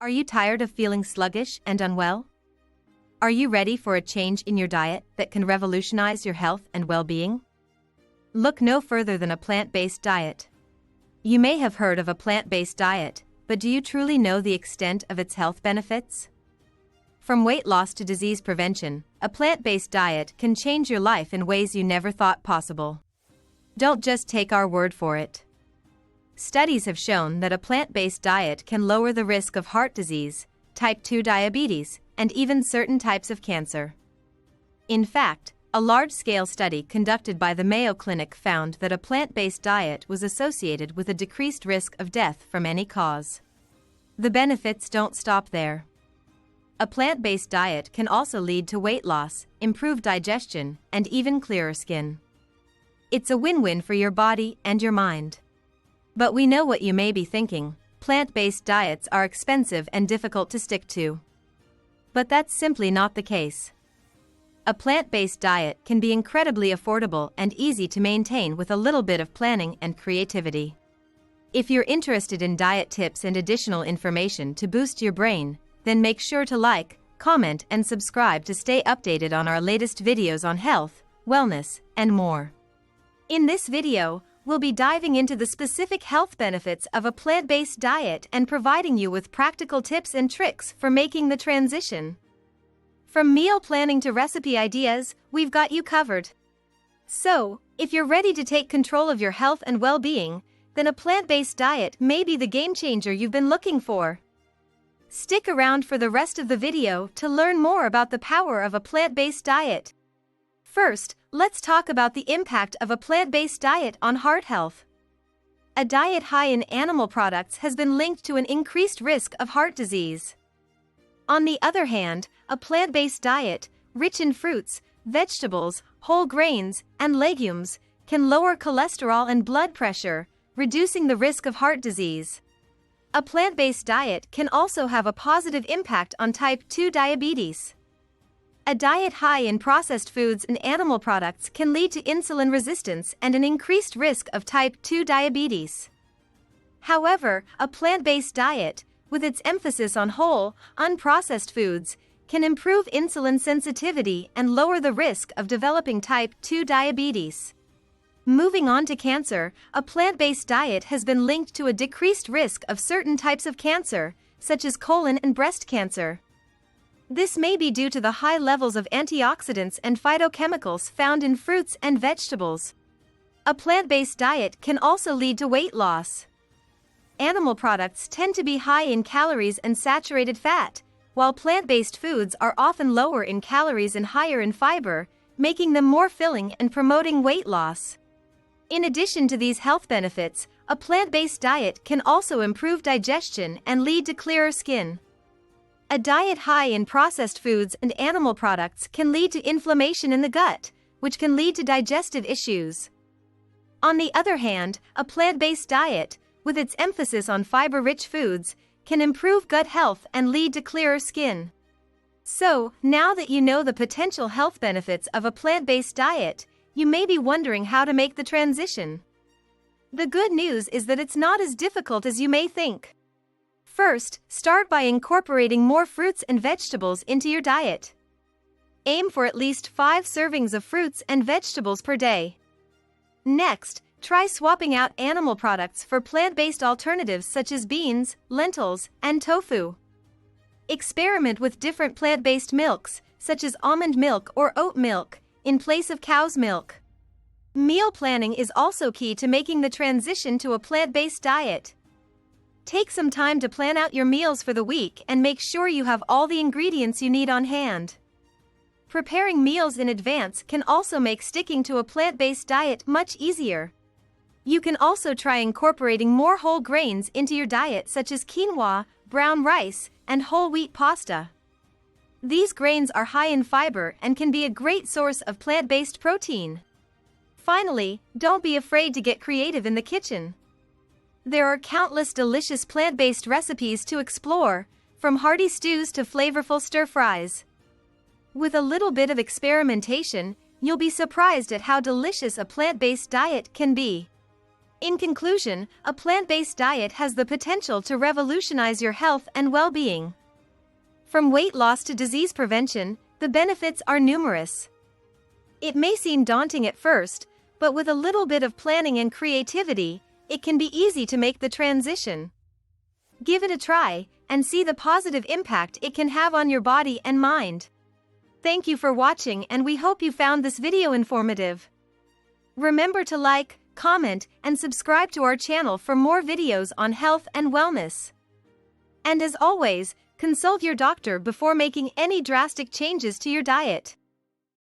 Are you tired of feeling sluggish and unwell? Are you ready for a change in your diet that can revolutionize your health and well-being? Look no further than a plant-based diet. You may have heard of a plant-based diet, but do you truly know the extent of its health benefits? From weight loss to disease prevention, a plant-based diet can change your life in ways you never thought possible. Don't just take our word for it. Studies have shown that a plant-based diet can lower the risk of heart disease, type 2 diabetes, and even certain types of cancer. In fact, a large-scale study conducted by the Mayo Clinic found that a plant-based diet was associated with a decreased risk of death from any cause. The benefits don't stop there. A plant-based diet can also lead to weight loss, improved digestion, and even clearer skin. It's a win-win for your body and your mind. But we know what you may be thinking: plant-based diets are expensive and difficult to stick to. But that's simply not the case. A plant-based diet can be incredibly affordable and easy to maintain with a little bit of planning and creativity. If you're interested in diet tips and additional information to boost your brain, then make sure to like, comment, and subscribe to stay updated on our latest videos on health, wellness, and more. In this video, we'll be diving into the specific health benefits of a plant-based diet and providing you with practical tips and tricks for making the transition. From meal planning to recipe ideas, we've got you covered. So, if you're ready to take control of your health and well-being, then a plant-based diet may be the game changer you've been looking for. Stick around for the rest of the video to learn more about the power of a plant-based diet. First, let's talk about the impact of a plant-based diet on heart health. A diet high in animal products has been linked to an increased risk of heart disease. On the other hand, a plant-based diet, rich in fruits, vegetables, whole grains, and legumes, can lower cholesterol and blood pressure, reducing the risk of heart disease. A plant-based diet can also have a positive impact on type 2 diabetes. A diet high in processed foods and animal products can lead to insulin resistance and an increased risk of type 2 diabetes. However, a plant-based diet, with its emphasis on whole, unprocessed foods, can improve insulin sensitivity and lower the risk of developing type 2 diabetes. Moving on to cancer, a plant-based diet has been linked to a decreased risk of certain types of cancer, such as colon and breast cancer. This may be due to the high levels of antioxidants and phytochemicals found in fruits and vegetables. A plant-based diet can also lead to weight loss. Animal products tend to be high in calories and saturated fat, while plant-based foods are often lower in calories and higher in fiber, making them more filling and promoting weight loss. In addition to these health benefits, a plant-based diet can also improve digestion and lead to clearer skin. A diet high in processed foods and animal products can lead to inflammation in the gut, which can lead to digestive issues. On the other hand, a plant-based diet, with its emphasis on fiber-rich foods, can improve gut health and lead to clearer skin. So, now that you know the potential health benefits of a plant-based diet, you may be wondering how to make the transition. The good news is that it's not as difficult as you may think. First, start by incorporating more fruits and vegetables into your diet. Aim for at least 5 servings of fruits and vegetables per day. Next, try swapping out animal products for plant-based alternatives such as beans, lentils, and tofu. Experiment with different plant-based milks, such as almond milk or oat milk, in place of cow's milk. Meal planning is also key to making the transition to a plant-based diet. Take some time to plan out your meals for the week and make sure you have all the ingredients you need on hand. Preparing meals in advance can also make sticking to a plant-based diet much easier. You can also try incorporating more whole grains into your diet, such as quinoa, brown rice, and whole wheat pasta. These grains are high in fiber and can be a great source of plant-based protein. Finally, don't be afraid to get creative in the kitchen. There are countless delicious plant-based recipes to explore, from hearty stews to flavorful stir-fries. With a little bit of experimentation, you'll be surprised at how delicious a plant-based diet can be. In conclusion, a plant-based diet has the potential to revolutionize your health and well-being. From weight loss to disease prevention, the benefits are numerous. It may seem daunting at first, but with a little bit of planning and creativity, it can be easy to make the transition. Give it a try and see the positive impact it can have on your body and mind. Thank you for watching, and we hope you found this video informative. Remember to like, comment, and subscribe to our channel for more videos on health and wellness. And as always, consult your doctor before making any drastic changes to your diet.